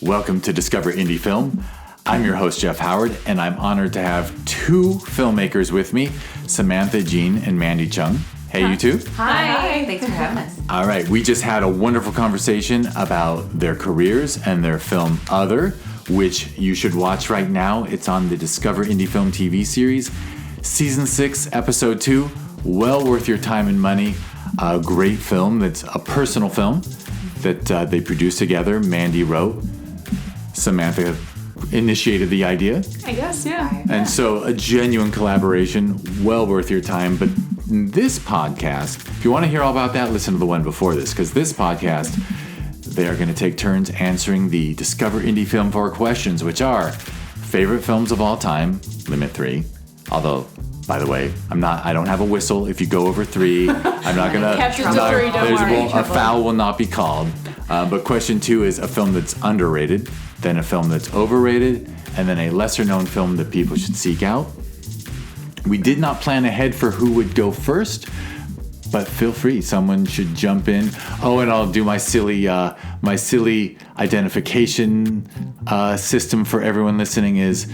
Welcome to Discover Indie Film. I'm your host, Jeff Howard, and I'm honored to have two filmmakers with me, Samantha, Jean, and Mandie Cheung. Hey, you two. Hi. Thanks for having us. All right, we just had a wonderful conversation about their careers and their film Other, which you should watch right now. It's on the Discover Indie Film TV series, Season 6, Episode 2. Well worth your time and money. A great film that's a personal film that they produced together. Mandie wrote. Samantha initiated the idea. I guess, yeah. And so a genuine collaboration, well worth your time. But this podcast, if you want to hear all about that, listen to the one before this, because this podcast, they are going to take turns answering the Discover Indie Film 4 questions, which are favorite films of all time, limit 3. Although, by the way, I don't have a whistle. If you go over 3, I'm not going to. Captured to 3, don't worry. A foul will not be called. But question 2 is a film that's underrated, then a film that's overrated, and then a lesser known film that people should seek out. We did not plan ahead for who would go first, but feel free. Someone should jump in. Oh, and I'll do my silly identification system for everyone listening is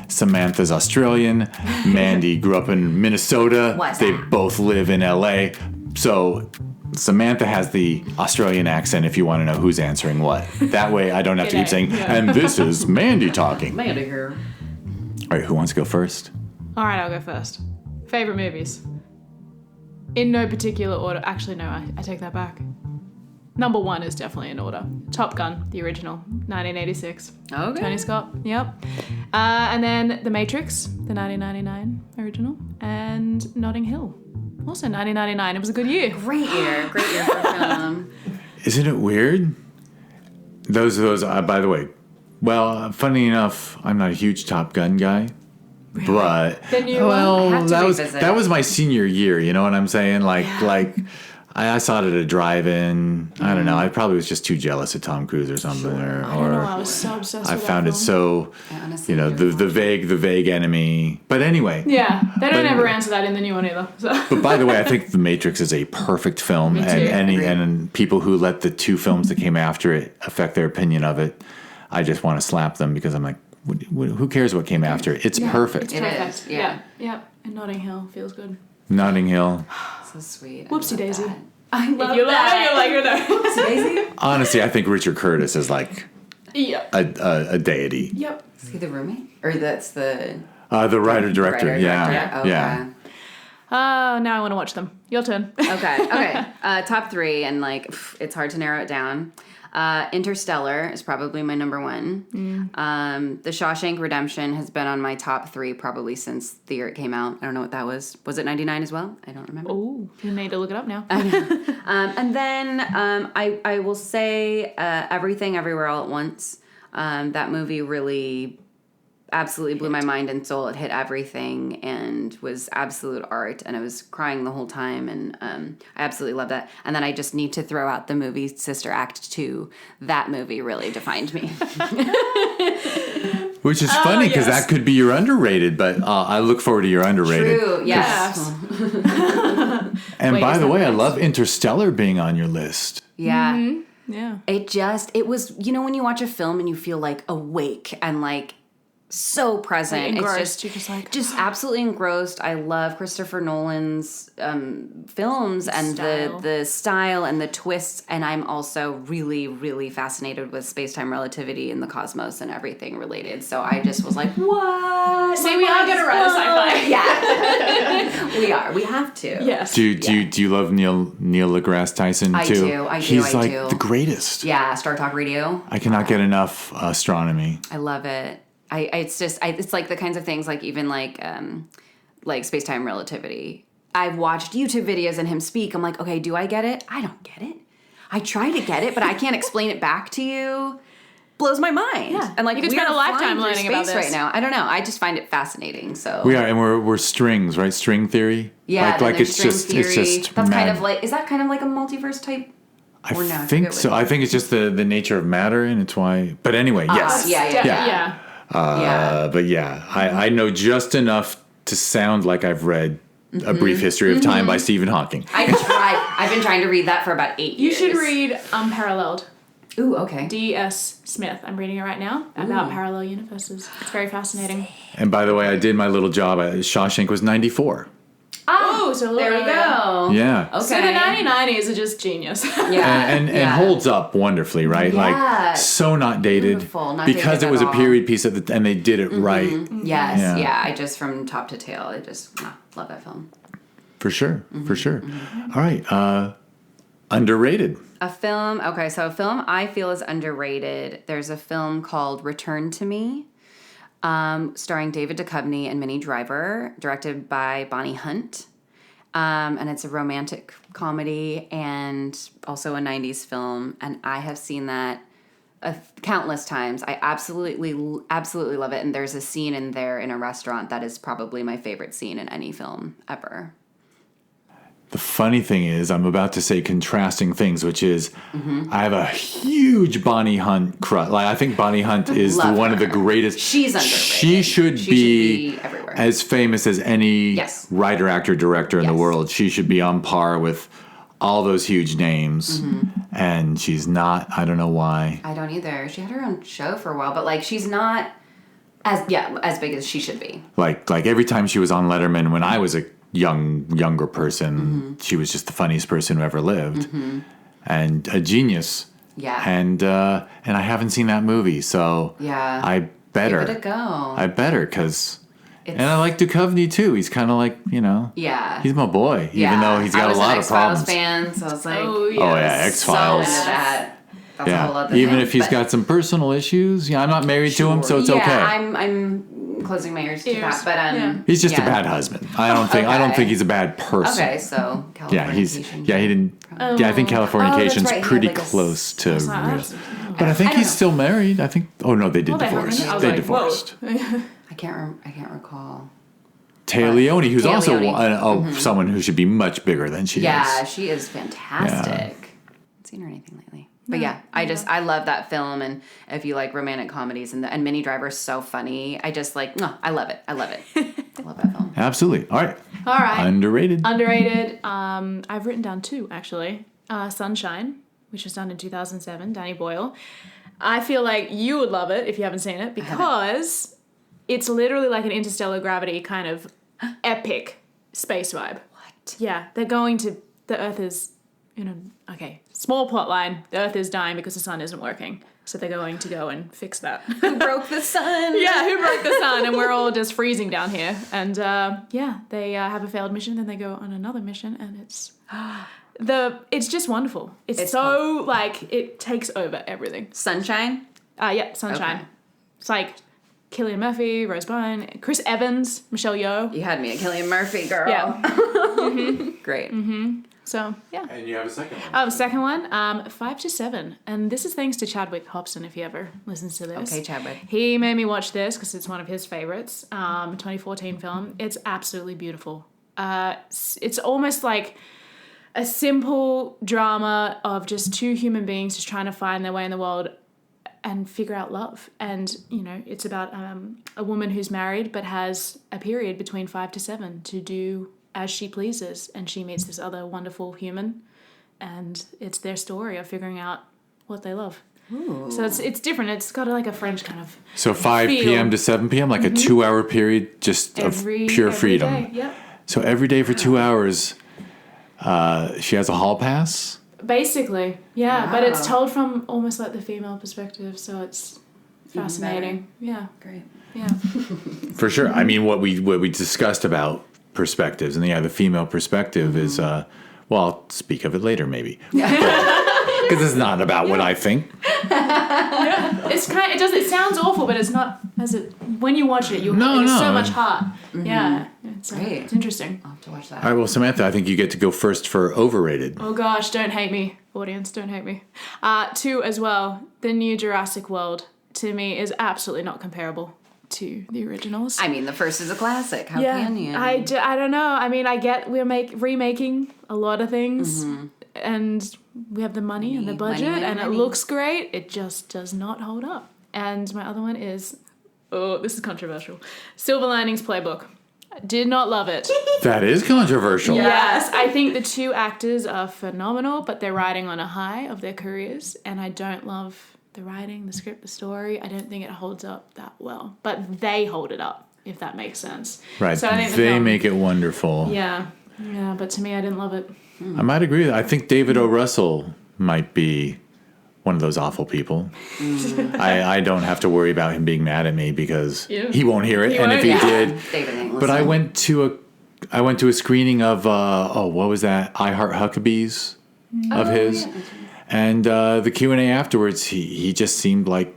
Samantha's Australian. Mandie grew up in Minnesota. They both live in LA. So Samantha has the Australian accent if you want to know who's answering what. That way I don't have to keep saying, and this is Mandie talking. Mandie here. All right, who wants to go first? All right, I'll go first. Favorite movies? In no particular order. Actually, no, I take that back. Number 1 is definitely in order. Top Gun, the original, 1986. Okay. Tony Scott, yep. And then The Matrix, the 1999 original, and Notting Hill, also 1999. It was a good year. Great year for film. Isn't it weird? Those. By the way, well, funny enough, I'm not a huge Top Gun guy. Really? But then you that was my senior year. You know what I'm saying? Like I saw it at a drive-in. I don't know. I probably was just too jealous of Tom Cruise or something. Or I don't know. I was so obsessed with found that it so, the vague enemy. But anyway. Yeah, they don't ever answer that in the new one either. So. But by the way, I think The Matrix is a perfect film, Me too. and people who let the 2 films that came after it affect their opinion of it, I just want to slap them because I'm like, who cares what came after it? It's perfect. It's perfect. Yeah. And Notting Hill feels good. Notting Hill. So sweet. Whoopsie daisy. That. I love if you that. Love it, you're like, Whoopsie daisy? Honestly, I think Richard Curtis is like a deity. Yep. Is he the roommate? Or that's the... the writer-director. Yeah. Okay. Yeah. Now I want to watch them. Your turn. Okay. Top 3, and it's hard to narrow it down. Interstellar is probably my number 1. The Shawshank Redemption has been on my top 3 probably since the year it came out. I don't know what that was. Was it 99 as well? I don't remember. Oh, you need to look it up now. And then I will say Everything Everywhere All at Once. That movie really absolutely blew my mind and soul. It hit everything and was absolute art, and I was crying the whole time, and I absolutely love that. And then I just need to throw out the movie Sister Act 2. That movie really defined me. Which is funny because that could be your underrated, but I look forward to your underrated. True, yes. And by the way, I love Interstellar being on your list. Yeah. Mm-hmm. Yeah. It was, when you watch a film and you feel awake and so present. Engrossed. It's just absolutely engrossed. I love Christopher Nolan's films and the style and the twists. And I'm also really, really fascinated with space-time relativity and the cosmos and everything related. So I just was like, what? See, we are going to write a sci-fi. Yeah. We are. We have to. Yes. Do you love Neil deGrasse Tyson too? I do. He's the greatest. Yeah. Star Talk Radio. I cannot get enough astronomy. I love it. It's like the kinds of things like space-time relativity. I've watched YouTube videos and him speak. I'm like, okay, do I get it? I don't get it. I try to get it, but I can't explain it back to you. Blows my mind. Yeah. And you could spend a lifetime learning about this right now. I don't know. I just find it fascinating. So we are, and we're strings, right? String theory. Yeah. It's just that's mad. is that kind of like a multiverse type? I think so. I think it's just the nature of matter, and it's why. But anyway, yes. Yeah. But yeah, I know just enough to sound like I've read A Brief History of Time by Stephen Hawking. I've been trying to read that for about 8 years. You should read Unparalleled. Ooh, okay. D.S. Smith. I'm reading it right now about parallel universes. It's very fascinating. And by the way, I did my little job. Shawshank was 94. Oh, so There we go. Yeah. Okay. So the 1990s are just genius. Yeah. And holds up wonderfully, right? Yeah. Like, so not dated. Beautiful, not because dated it was at a all. period piece and they did it right. Yes. Yeah. Yeah. I just, from top to tail, I just love that film. For sure. For sure. All right. Underrated. A film I feel is underrated. There's a film called Return to Me, starring David Duchovny and Minnie Driver, directed by Bonnie Hunt. And it's a romantic comedy and also a 90s film. And I have seen that countless times. I absolutely love it. And there's a scene in there in a restaurant that is probably my favorite scene in any film ever. The funny thing is, I'm about to say contrasting things, which is I have a huge Bonnie Hunt crush. Like, I think Bonnie Hunt is Love one of the her. greatest. She's underrated. She should be everywhere. as famous as any Yes. writer, actor, director in the Yes. world. She should be on par with all those huge names. And she's not. I don't know why. I don't either. She had her own show for a while, but like she's not as big as she should be. Like every time she was on Letterman when I was a younger person, she was just the funniest person who ever lived, and a genius. Yeah. And I haven't seen that movie, so Yeah. I better. Give it a go. I better, because. And I like Duchovny too. He's kind of like, Yeah. he's my boy, even though he's got a lot of problems. I was an X-Files fan, so I was like, Oh, yes. Oh yeah, X-Files. so into that. That's a whole other Even thing, if he's but- got some personal issues, I'm not married to him, so it's yeah, okay. I'm closing my ears to Ears, that, but yeah. He's just a bad husband. I don't think he's a bad person. Okay, so Yeah, he didn't. I think Oh, Californication's that's right, he had, pretty like, a close to That's not real. us. But I think I don't he's know. still married. I think. Oh no, they did Well, they divorce. haven't. I was They like, divorced. whoa. I can't recall. Taya Leone, who's Taya also Leone. someone who should be much bigger than she Yeah, is. she is fantastic. Yeah. Haven't seen her anything lately. But I love that film, and if you like romantic comedies and Minnie Driver's so funny, I just like, I love it. I love it. I love that film. Absolutely. All right. All right. Underrated. Underrated. I've written down two, actually. Sunshine, which was done in 2007, Danny Boyle. I feel like you would love it if you haven't seen it, because it's literally like an interstellar gravity kind of epic space vibe. What? Yeah, they're going to, the Earth is, small plot line, the Earth is dying because the sun isn't working. So they're going to go and fix that. Who broke the sun? Yeah, who broke the sun? And we're all just freezing down here. And they have a failed mission, then they go on another mission, and it's just wonderful. It's so like it takes over everything. Sunshine? Sunshine. Okay. It's like Cillian Murphy, Rose Byrne, Chris Evans, Michelle Yeoh. You had me at Cillian Murphy, girl. Yeah. Great. So yeah. And you have a second one. Oh, second one, 5 to 7, and this is thanks to Chadwick Hobson. If he ever listens to this, Okay, Chadwick. He made me watch this because it's one of his favorites. 2014 film. It's absolutely beautiful. It's almost like a simple drama of just two human beings just trying to find their way in the world and figure out love. And it's about a woman who's married but has a period between 5 to 7 to do as she pleases, and she meets this other wonderful human, and it's their story of figuring out what they love. Ooh. So it's different. It's got like a French kind of So 5 feel. p.m. to 7 p.m., like a 2-hour period just of pure freedom. day. Yep. So every day for 2 hours, she has a hall pass. Basically, yeah, but Wow. it's told from almost like the female perspective, so it's fascinating. Yeah, Great. yeah. For sure. I mean, what we discussed about perspectives, and the female perspective is, I'll speak of it later maybe. Because it's not about what I think. It's kind. It sounds awful, but it's not. When you watch it, it's No. so much heart. Yeah, Great. it's interesting. I'll have to watch that. All right, well, Samantha, I think you get to go first for overrated. Oh gosh, don't hate me, audience. Don't hate me. 2 as well. The new Jurassic World to me is absolutely not comparable to the originals. I mean, the first is a classic. How can you? I don't know. I mean, I get we're remaking a lot of things, and we have the money and the budget, and it looks great. It just does not hold up. And my other one is, this is controversial, Silver Linings Playbook. Did not love it. That is controversial. Yes, I think the two actors are phenomenal, but they're riding on a high of their careers, and I don't love the writing, the script, the story. I don't think it holds up that well, but they hold it up, if that makes sense. Right. So I think they make it wonderful. Yeah, but to me, I didn't love it. I might agree. I think David O. Russell might be one of those awful people. I don't have to worry about him being mad at me because he won't hear it. He and if won't, he did, David ain't but I listening. went to a screening of what was that? I Heart Huckabees of his, and the Q&A afterwards, he just seemed like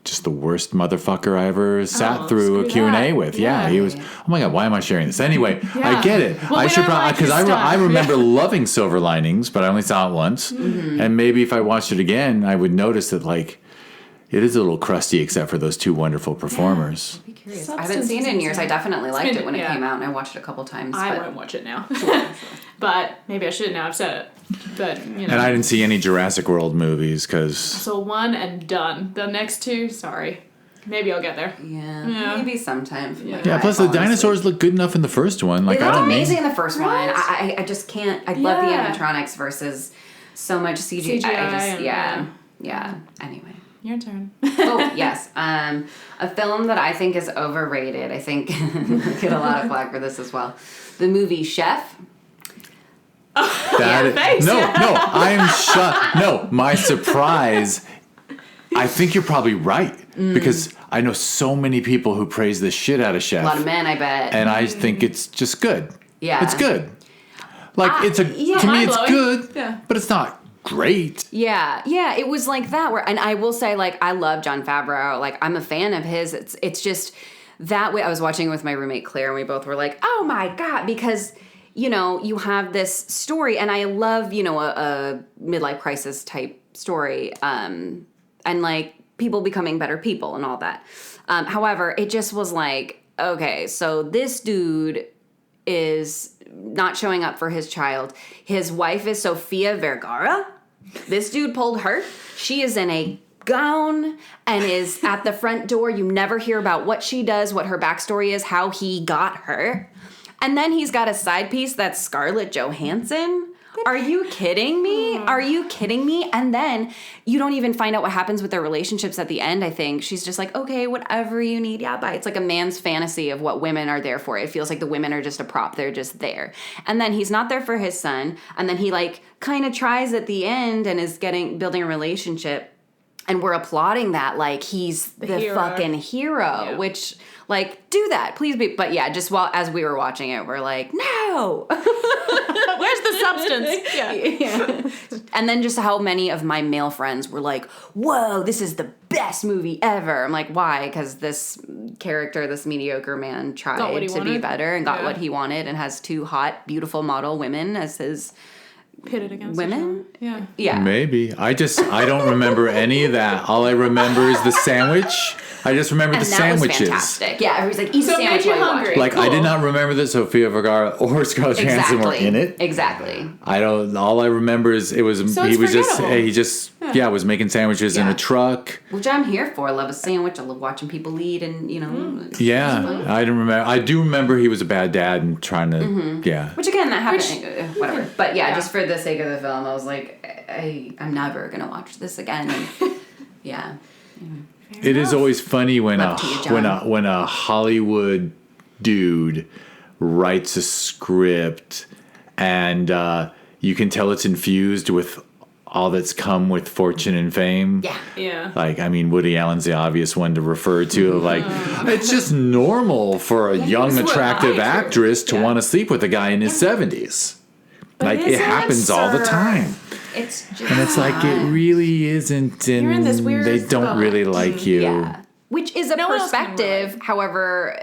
just the worst motherfucker I ever sat through a screw Q&A that. with. Yeah, he was. Oh my god, why am I sharing this? Anyway, Yeah. I get it. Well, I we should don't like because his I stuff. remember loving Silver Linings, but I only saw it once. And maybe if I watched it again, I would notice that like it is a little crusty, except for those two wonderful performers. Be curious. I haven't seen it in years. I definitely liked it when it came out, and I watched it a couple times. I but won't watch it now. But maybe I should now. I've said it. But, you know. And I didn't see any Jurassic World movies because So one and done. The next two, sorry. Maybe I'll get there. Yeah, maybe sometime. yeah. Plus the dinosaurs look good enough in the first one. Like They I look don't amazing need. in the first one. I just can't. I love the Yeah. animatronics versus so much CGI. CGI Yeah. Anyway. Your turn. Oh yes. A film that I think is overrated. I think I get a lot of flack for this as well. The movie Chef. thanks. No, I am shocked. No, my surprise. I think you're probably right because I know so many people who praise the shit out of Chef. A lot of men, I bet. And I think it's just good. Yeah. It's good. Like to me it's mind-blowing. good, Yeah. but it's not great. Yeah, it was like that. Where, and I will say, like, I love Jon Favreau. Like, I'm a fan of his. It's just that way. I was watching it with my roommate Claire, and we both were like, "Oh my god!" Because you have this story, and I love a midlife crisis type story, and like people becoming better people and all that. However, it just was like, okay, so this dude is not showing up for his child. His wife is Sofia Vergara. This dude pulled her. She is in a gown and is at the front door. You never hear about what she does, what her backstory is, how he got her. And then he's got a side piece that's Scarlett Johansson. Are you kidding me? Are you kidding me? And then you don't even find out what happens with their relationships at the end, I think. She's just like, okay, whatever you need, yeah, bye. It's like a man's fantasy of what women are there for. It feels like the women are just a prop. They're just there. And then he's not there for his son. And then he like kind of tries at the end and is building a relationship. And we're applauding that like he's the hero. fucking hero, which like do that, please be. But yeah, just as we were watching it, we're like, no. Where's the substance? Yeah. And then just how many of my male friends were like, whoa, this is the best movie ever. I'm like, why? Because this character, this mediocre man tried Got what he to be wanted. better and got Yeah. what he wanted and has two hot, beautiful model women as his Pitted against women. each other. Yeah. Maybe. I don't remember any of that. All I remember is the sandwich. I just remember And the that sandwiches. was fantastic. Yeah, everybody's like, eat So a it sandwich made you while you watch hungry. it. Like I did not remember that Sofia Vergara or Scarlett Johansson were in it. Exactly. I don't. All I remember is he was forgettable. was making sandwiches in Yeah. a truck. Which I'm here for. I love a sandwich. I love watching people eat and, Yeah, I don't remember. I do remember he was a bad dad and trying to. Yeah. Which again, that happened. Whatever. But yeah, just for the sake of the film, I was like, I'm never gonna watch this again. And yeah. It is always funny when Love to you, John. when a Hollywood dude writes a script and you can tell it's infused with all that's come with fortune and fame. Yeah. Yeah. Like, I mean, Woody Allen's the obvious one to refer to. Like, it's just normal for a young, that's what attractive I do. actress to want to sleep with a guy in his 70s. Like, it happens all the time. It's just. And it's like, it really isn't. And You're in this weird they don't spot. really like you. Yeah. Which is a No one else can perspective, however,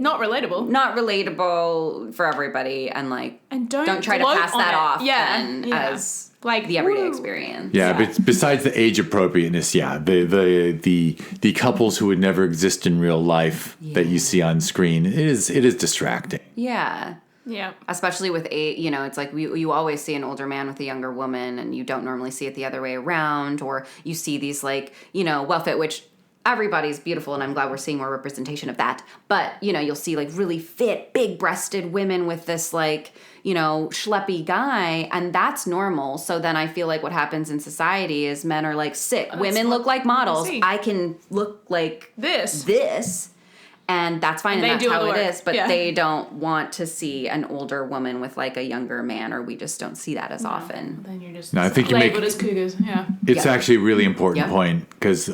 Not relatable. not relatable for everybody, and like, And don't try to gloat pass on that it. off Yeah. then Yeah. as Like, the everyday woo. experience. Yeah, but besides the age appropriateness, the couples who would never exist in real life that you see on screen, it is distracting. Yeah. Yeah. Especially with it's like you always see an older man with a younger woman, and you don't normally see it the other way around, or you see these like, well-fit, which everybody's beautiful, and I'm glad we're seeing more representation of that. But, you'll see like really fit, big-breasted women with this like, schleppy guy, and that's normal. So then I feel like what happens in society is men are like, sick, women look like models. I can look like this. And that's fine, and that's how it is. But they don't want to see an older woman with like a younger man, or we just don't see that as often. Then you're just I think labeled as cougars. Yeah. It's actually a really important point, because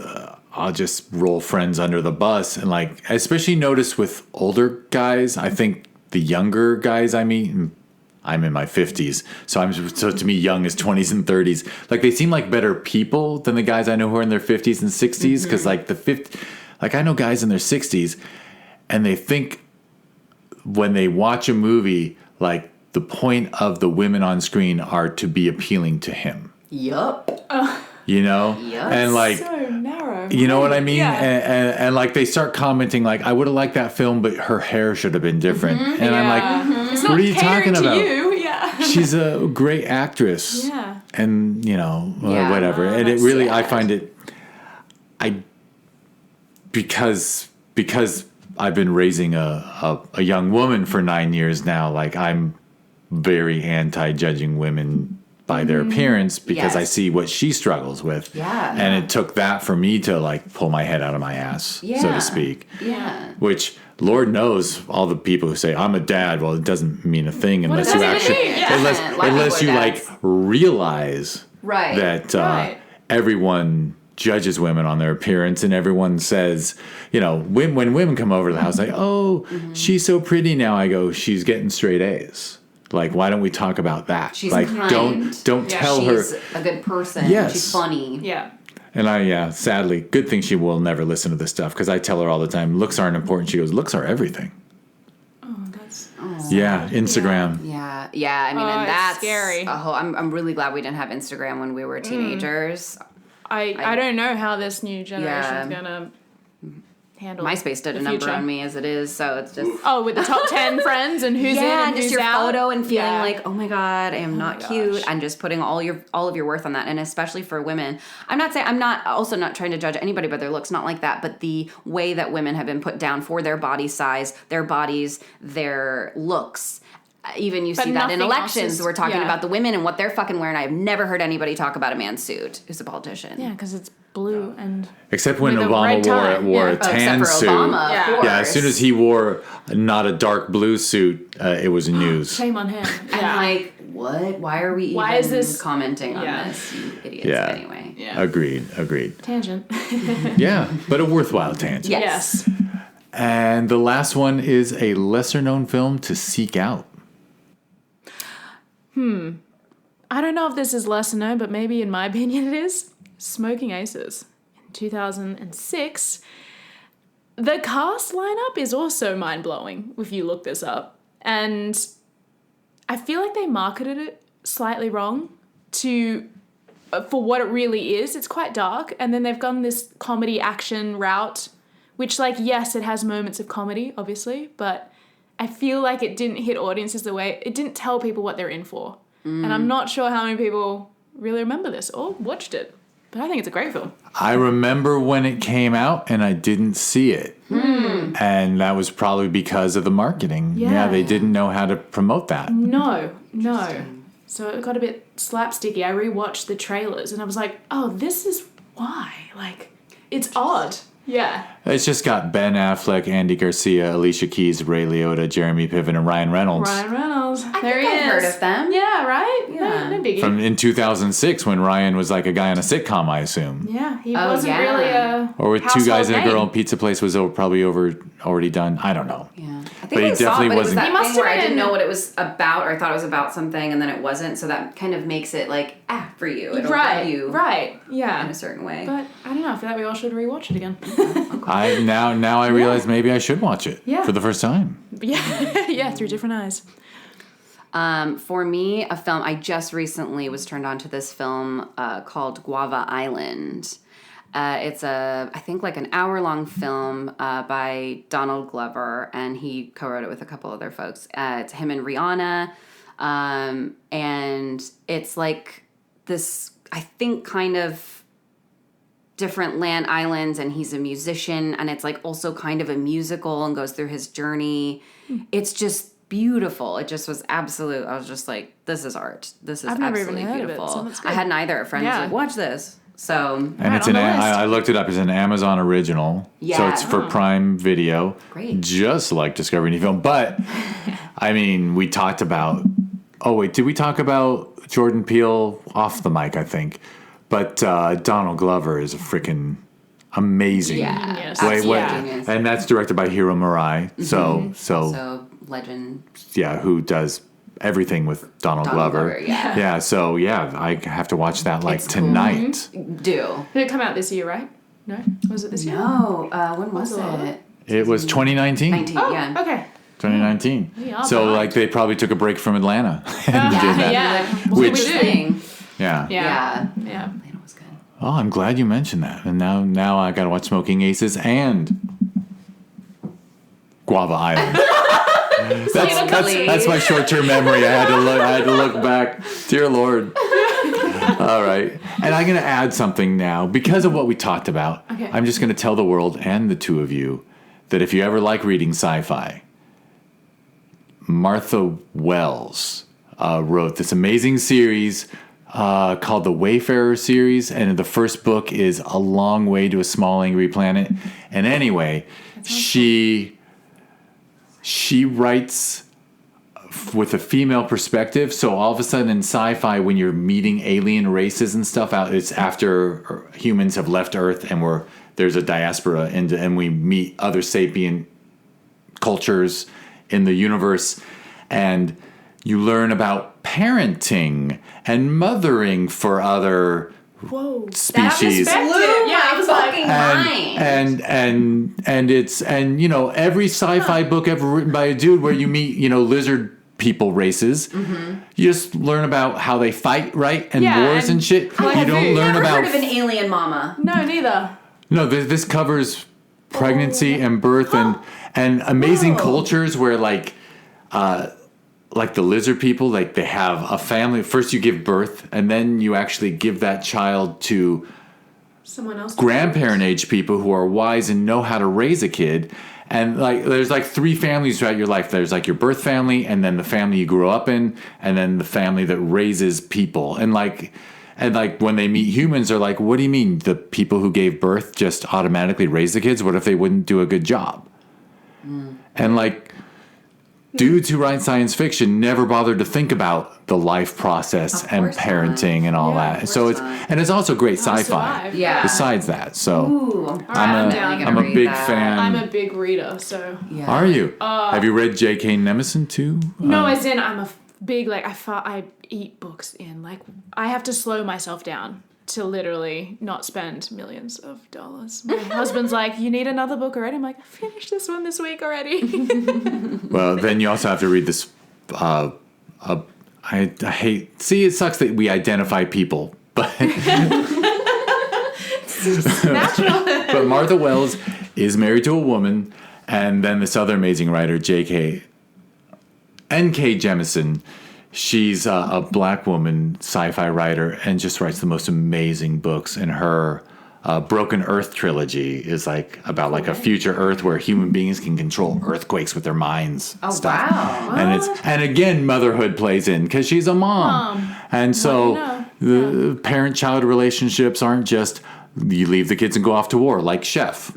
I'll just roll friends under the bus, and like, especially notice with older guys, I think the younger guys I meet, I'm in my 50s, so to me young is 20s and 30s. Like, they seem like better people than the guys I know who are in their 50s and 60s, because like I know guys in their 60s, and they think when they watch a movie, like, the point of the women on screen are to be appealing to him. Yup. Yes. And like, so narrow. You know what I mean? Yeah. And like, they start commenting like, I would have liked that film, but her hair should have been different. And I'm like, It's what not are you talking catering to about? you. Yeah. She's a great actress. Yeah. And, whatever. And it that's really, sad. I find it, because I've been raising a young woman for 9 years now, like, I'm very anti-judging women by their appearance, because I Yes. see what she struggles with. Yeah. And it took that for me to like pull my head out of my ass, so Yeah. to speak. Yeah. Which, Lord knows, all the people who say I'm a dad, well, it doesn't mean a thing unless does you it actually, mean? Yeah. unless, A lot of unless you people are like dads. realize Right. that Right. everyone judges women on their appearance, and everyone says, when women come over to the house, like, oh, she's so pretty now. I go, she's getting straight A's. Like, why don't we talk about that? She's like, kind. don't Yeah, tell her. She's a good person. Yes. She's funny. Yeah. And sadly, good thing she will never listen to this stuff, because I tell her all the time, looks aren't important. She goes, looks are everything. Oh, that's Yeah, Instagram. Yeah. Yeah. I mean, and it's that's scary. I'm really glad we didn't have Instagram when we were teenagers. I don't know how this new generation's Yeah. gonna handle MySpace did the a number future. on me as it is, so it's just With the top 10 friends and who's in yeah, and just who's your out. photo and feeling Yeah. like, oh my god, I am not my cute, gosh. and just putting all of your worth on that, and especially for women. I'm not trying to judge anybody by their looks, not like that, but the way that women have been put down for their body size, their bodies, their looks. Even you But see that in nothing else elections. is- We're talking yeah. about the women and what they're fucking wearing. I've never heard anybody talk about a man's suit who's a politician. Yeah, because it's blue and Except when With a Obama red tie. wore a Yeah. tan Except for suit. Obama, Yeah. of course. Yeah, as soon as he wore not a dark blue suit, it was news. shame on him. And Yeah. like, what? Why are we Why even is this- commenting on Yeah. this, you idiots? Yeah. Anyway. Yeah. Agreed. Tangent. Yeah, but a worthwhile tangent. Yes. And the last one is a lesser known film to seek out. I don't know if this is lesser known, but maybe in my opinion it is. Smoking Aces. In 2006. The cast lineup is also mind-blowing if you look this up. And I feel like they marketed it slightly wrong for what it really is. It's quite dark. And then they've gone this comedy action route, which, like, yes, it has moments of comedy, obviously, but I feel like it didn't hit audiences the way, it didn't tell people what they're in for. And I'm not sure how many people really remember this or watched it. But I think it's a great film. I remember when it came out and I didn't see it. And that was probably because of the marketing. Yeah. They didn't know how to promote that. No. So it got a bit slapsticky. I rewatched the trailers and I was like, oh, this is why. Like, it's odd. Yeah. It's just got Ben Affleck, Andy Garcia, Alicia Keys, Ray Liotta, Jeremy Piven, and Ryan Reynolds. Ryan Reynolds. There he I've is. heard of them. Yeah, right? Yeah. No biggie. From in 2006 when Ryan was like a guy on a sitcom, I assume. Yeah, he Oh, wasn't yeah. really a Or with two household guys and a name. girl in Pizza Place was already done. I don't know. Yeah. I But think he I saw definitely it, but it was wasn't- that He must thing where I have didn't been- know what it was about, or I thought it was about something and then it wasn't, so that kind of makes it like, for you. It'll grab you Right, in yeah. a certain way. But I don't know, I feel like we all should rewatch it again. I now I realize maybe I should watch it Yeah. for the first time. yeah, through different eyes. For me, a film, I just recently was turned on to this film called Guava Island. It's I think like an hour-long film by Donald Glover, and he co-wrote it with a couple other folks. It's him and Rihanna, and it's like this, I think, kind of different land islands, and he's a musician, and it's like also kind of a musical and goes through his journey. It's just beautiful. It just was absolute. I was just like, this is art. This is I've never even absolutely heard of it, beautiful. so that's good. I hadn't either. A friend was like, watch this. So And Right it's on an. the list. I looked it up. It's an Amazon original. Yeah. So it's for Prime Video. Great. Just like Discovery Indie Film, but I mean, we talked about. Oh wait, did we talk about Jordan Peele off the mic? I think, but Donald Glover is a freaking amazing. yeah, Genius. Genius. And that's directed by Hiro Murai. So legend. Yeah, who does everything with Donald Glover. Yeah. Yeah, so yeah, I have to watch that like It's cool. tonight. Do. Did it come out this year, right? No? Was it this year? No. When was it? It was 2019. 19. Oh, Yeah. okay. 2019. Yeah, So behind. like they probably took a break from Atlanta and did that. Yeah. What Which- we doing? Yeah. Yeah. Yeah. Yeah. It was good. Oh, I'm glad you mentioned that. And now I got to watch Smoking Aces and Guava Island. That's my short-term memory. I had to look back. Dear Lord. All right. And I'm going to add something now because of what we talked about. Okay. I'm just going to tell the world and the two of you that if you ever like reading sci-fi, Martha Wells wrote this amazing series called the Wayfarer series, and the first book is A Long Way to a Small Angry Planet. And anyway, she writes with a female perspective. So all of a sudden in sci-fi, when you're meeting alien races and stuff out, it's after humans have left Earth and there's a diaspora and we meet other sapient cultures in the universe, and you learn about parenting and mothering for other species. That Blew Yeah, I my was like, fucking mind. And you know, every sci-fi book ever written by a dude where you meet, you know, lizard people races, you just learn about how they fight, right? And Yeah, wars and shit. like You don't food. learn Never about heard of an alien mama. No, neither. no, this covers pregnancy and birth and amazing cultures where like the lizard people, like they have a family. First you give birth and then you actually give that child to Someone else. grandparent age people who are wise and know how to raise a kid. And like there's like three families throughout your life. There's like your birth family, and then the family you grew up in, and then the family that raises people. And like when they meet humans, they're like, what do you mean the people who gave birth just automatically raise the kids? What if they wouldn't do a good job? And like dudes who write science fiction never bothered to think about the life process Of and course parenting not. and all Yeah, that. of So course it's not. and it's also great How to sci-fi. survive. Yeah. Besides that, so Ooh, I'm down. definitely I'm gonna a read big that. fan. I'm a big reader, so. Yeah. Are you? Have you read J.K. Nemesis too? No, as in I'm a big, like, I eat books in. Like, I have to slow myself down to literally not spend millions of dollars. My husband's like, you need another book already? I'm like, I finished this one this week already. Well, then you also have to read this. I hate. See, it sucks that we identify people, but Natural. but Martha Wells is married to a woman, and then this other amazing writer, N.K. Jemisin. She's a black woman sci-fi writer and just writes the most amazing books. And her Broken Earth trilogy is like about like a future Earth where human beings can control earthquakes with their minds. Oh, stuff. wow. And again, motherhood plays in because she's a mom. And so Well, you the parent-child relationships aren't just you leave the kids and go off to war like Chef.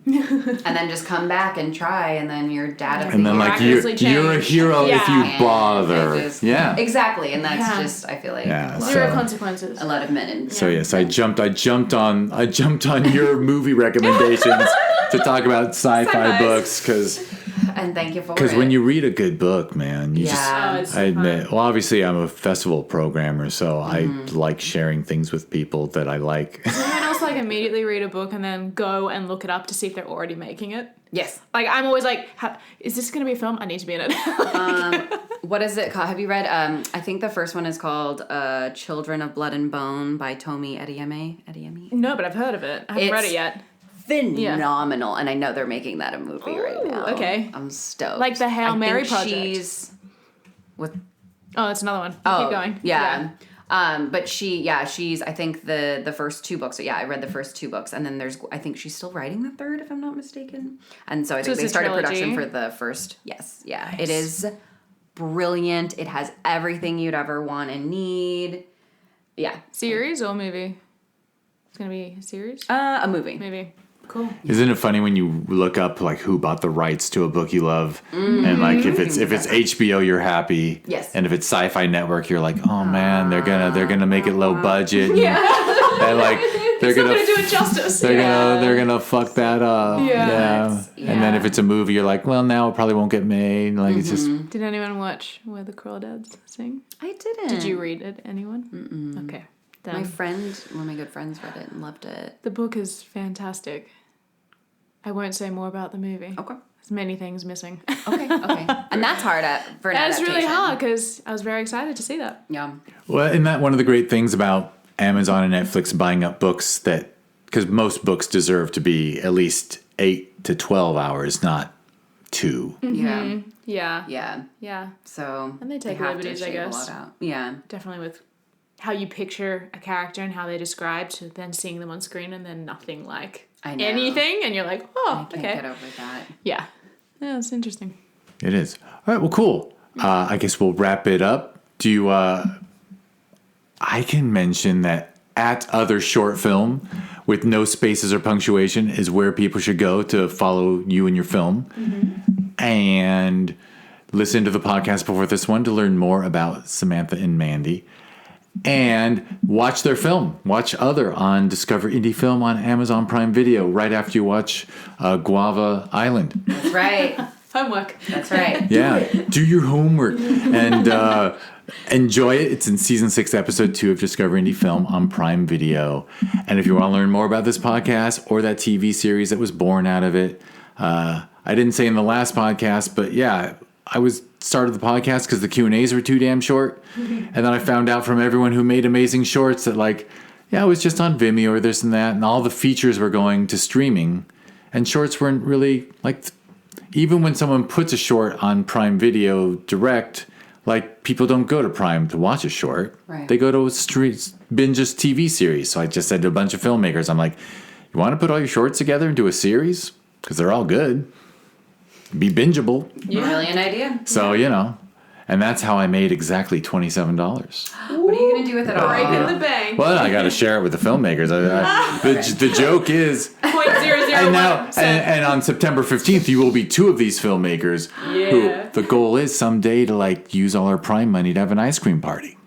And then just come back and try, and then your dad of And the then year. like Miraculously you're a changed. hero if you Yeah. bother. It just- Yeah. Exactly, and that's Yeah. just I feel like Yeah, a lot, Zero So- consequences. a lot of men and So yes, I jumped on your movie recommendations to talk about sci-fi nice. books because and thank you for when you read a good book, man, you Yeah. Oh, it's just I admit. Well, obviously I'm a festival programmer, so I like sharing things with people that I like. Someone else like immediately read a book and then go and look it up to see if they're already making it. yes. Like I'm always like, is this gonna be a film? I need to be in it. What is it called? Have you read? I think the first one is called "Children of Blood and Bone" by Tomi Adeyemi. No, but I've heard of it. I haven't read it It's- yet. Phenomenal, and I know they're making that a movie right Ooh, now. okay. I'm stoked. Like the Hail I Mary think Project. She's with Oh, that's another one. oh Keep going. yeah. But she's I think the first 2 books. I read the first 2 books, and then I think she's still writing the third, if I'm not mistaken. And so I think they started production for the first. Yes, yeah, nice. It is brilliant. It has everything you'd ever want and need. Yeah, series or movie? It's gonna be a series. A movie. Maybe. Cool. Isn't it funny when you look up like who bought the rights to a book you love, and like if it's HBO, you're happy. Yes. And if it's Sci-Fi Network, you're like, oh man, they're gonna make it low budget. Yeah. And like they're gonna do it justice. They're gonna fuck that up. Yeah. And then if it's a movie, you're like, well, now it probably won't get made. Like it's just. Did anyone watch Where the Crawdads Sing? I didn't. Did you read it? Anyone? Mm-mm. Okay. Done. One of my good friends read it and loved it. The book is fantastic. I won't say more about the movie. Okay. There's many things missing. Okay. And that's hard for an adaptation. That's really hard because I was very excited to see that. Yeah. Well, isn't that one of the great things about Amazon and Netflix buying up books because most books deserve to be at least 8 to 12 hours, not 2. Mm-hmm. Yeah. So and they take liberties, I guess. Yeah. Definitely with how you picture a character and how they're described, to then seeing them on screen and then nothing like anything, and you're like, oh, I can't get over that. Yeah, it's interesting. It is. All right, well, cool. I guess we'll wrap it up. Do you, I can mention that at Other Short Film, with no spaces or punctuation, is where people should go to follow you and your film. And listen to the podcast before this one to learn more about Samantha and Mandie. And watch their film. Watch Other on Discover Indie Film on Amazon Prime Video right after you watch Guava Island. That's right. Homework. That's right. Yeah. Do your homework. And enjoy it. It's in Season 6, Episode 2 of Discover Indie Film on Prime Video. And if you want to learn more about this podcast or that TV series that was born out of it, I didn't say in the last podcast, but yeah, I started the podcast because the Q&As were too damn short. And then I found out from everyone who made amazing shorts that it was just on Vimeo or this and that. And all the features were going to streaming. And shorts weren't really even when someone puts a short on Prime Video Direct, people don't go to Prime to watch a short. Right. They go to binge a TV series. So I just said to a bunch of filmmakers, I'm like, you want to put all your shorts together and do a series? Because they're all good. Be bingeable. Yeah. Brilliant idea. So, and that's how I made exactly $27. What are you going to do with it all? Breaking the bank. Well, I got to share it with the filmmakers. The joke is... 0.001%. And on September 15th, you will be 2 of these filmmakers who the goal is someday to use all our Prime money to have an ice cream party.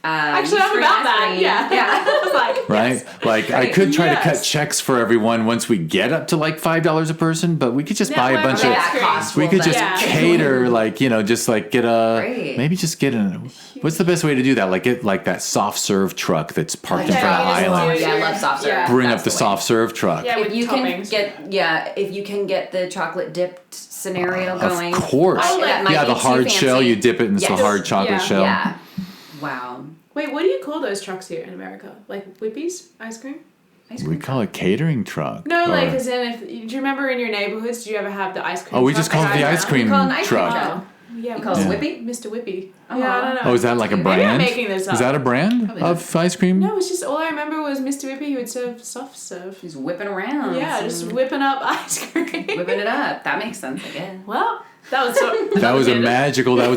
Actually, I'm about that. Yeah. Right? Yes. I could try to cut checks for everyone once we get up to $5 a person, but we could just buy a bunch of. We could just cater, get a. Great. Maybe just get a. What's the best way to do that? Get that soft serve truck that's parked in front of Island. Yeah, I love soft serve. Yeah. Bring up the soft serve truck. Yeah, if you can get the chocolate dipped scenario going. Of course. The hard shell, you dip it in the hard chocolate shell. Yeah. Wow. Wait, what do you call those trucks here in America? Whippies? Ice cream? We call it catering truck. No, as in, do you remember in your neighborhoods, do you ever have the ice cream truck? Oh, we just call it the ice cream truck. Oh, yeah. You call it Whippy? Mr. Whippy. Oh. Yeah, I don't know. Oh, is that a brand? Maybe I'm making this up. Is that a brand of ice cream? No, it's just all I remember was Mr. Whippy. He would serve soft serve. He's whipping around. Yeah, just whipping up ice cream. Whipping it up. That makes sense, I guess. Well, that was a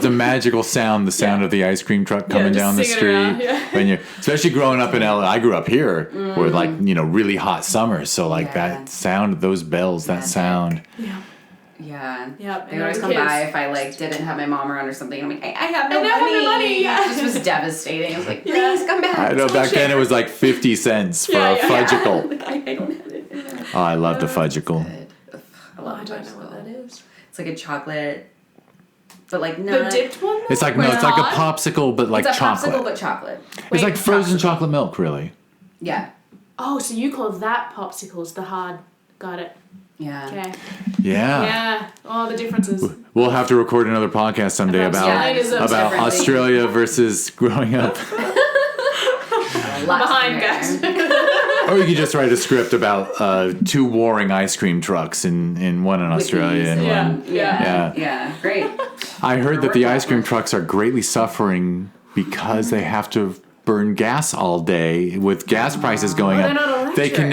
magical sound. The sound of the ice cream truck coming down the street. Around, When you, especially growing up in LA, I grew up here with really hot summers. So that sound, those bells, that sound. Yeah. Yeah. Yep. They would always come by if I didn't have my mom around or something. I'm like, I have no money. Yeah. It just was devastating. I was like, please come back. I know back then it was 50 cents for a fudgicle. I don't have it. Oh, I loved a fudgicle. I love I don't know what that is. It's like a chocolate, but not the dipped one. It's it's like a popsicle, but it's chocolate. Popsicle, but chocolate. It's like frozen chocolate milk, really. Yeah. Oh, so you call that popsicles? The hard. Got it. Yeah. Okay. Yeah. Yeah. All the differences. We'll have to record another podcast someday about Australia versus growing up. Behind guys. Or you could just write a script about 2 warring ice cream trucks in one in Australia and one. Yeah. Great. I heard that the ice cream trucks are greatly suffering because they have to burn gas all day with gas prices going they're up. not They can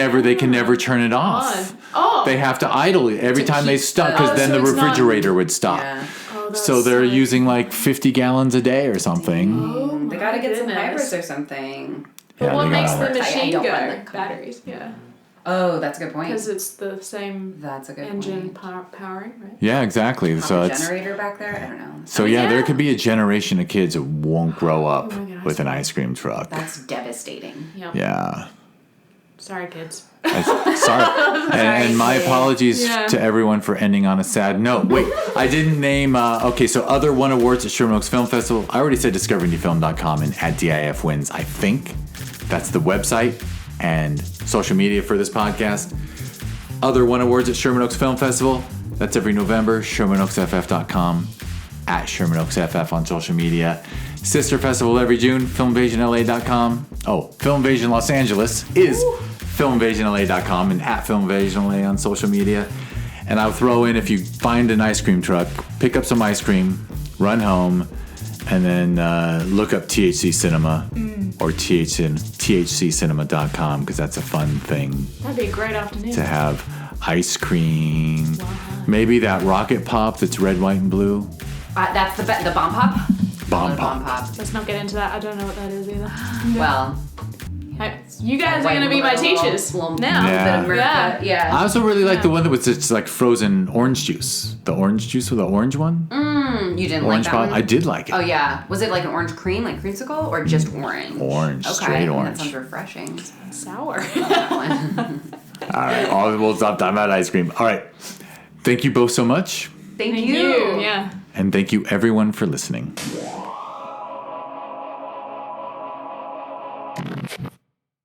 never turn it off. Oh. They have to idle every time they stop because then so the it's not- refrigerator would stop. Yeah. So they're using like 50 gallons a day or something. They gotta get some goodness. hybrids or something. Yeah, What they makes gotta the work. I machine don't go? want the- Batteries, yeah. Oh, that's a good point. Because it's the same That's a good engine point. powering, right? Yeah, exactly. Pop So a it's generator back there? I don't know. so yeah, there could be a generation of kids that won't grow up my God, with an ice cream truck. That's devastating. Yep. Yeah. Sorry, kids. Sorry. And my apologies Yeah. to everyone for ending on a sad note. Wait, I didn't name. Okay, so other one awards at Sherman Oaks Film Festival. I already said discoverindiefilm.com and at DIF wins. I think that's the website and social media for this podcast. Other one awards at Sherman Oaks Film Festival. That's every November. ShermanOaksFF.com, at Sherman Oaks FF on social media. Sister Festival every June. FilmVasionLA.com. Oh, Filmvasion Los Angeles is FilmVasionLA.com and at FilmVasionLA on social media. And I'll throw in, if you find an ice cream truck, pick up some ice cream, run home, and then look up THC Cinema or THCcinema.com because that's a fun thing That'd be a great afternoon. to have ice cream. Maybe that rocket pop that's red, white, and blue. That's the bomb pop? Bomb The pop. Let's not get into that. I don't know what that is either. Well, Hey, you guys are going to be my teachers now. Yeah. Yeah. I also really like the one that was just like frozen orange juice. The orange juice with the orange one. You didn't Orange like that pop. one? I did like it. Oh, yeah. Was it like an orange cream, like creamsicle, or just orange? Orange, Okay. straight orange. That sounds refreshing. Sour. That one. All right. We'll stop talking about ice cream. All right. Thank you both so much. Thank Thank you. you. Yeah. And thank you everyone for listening.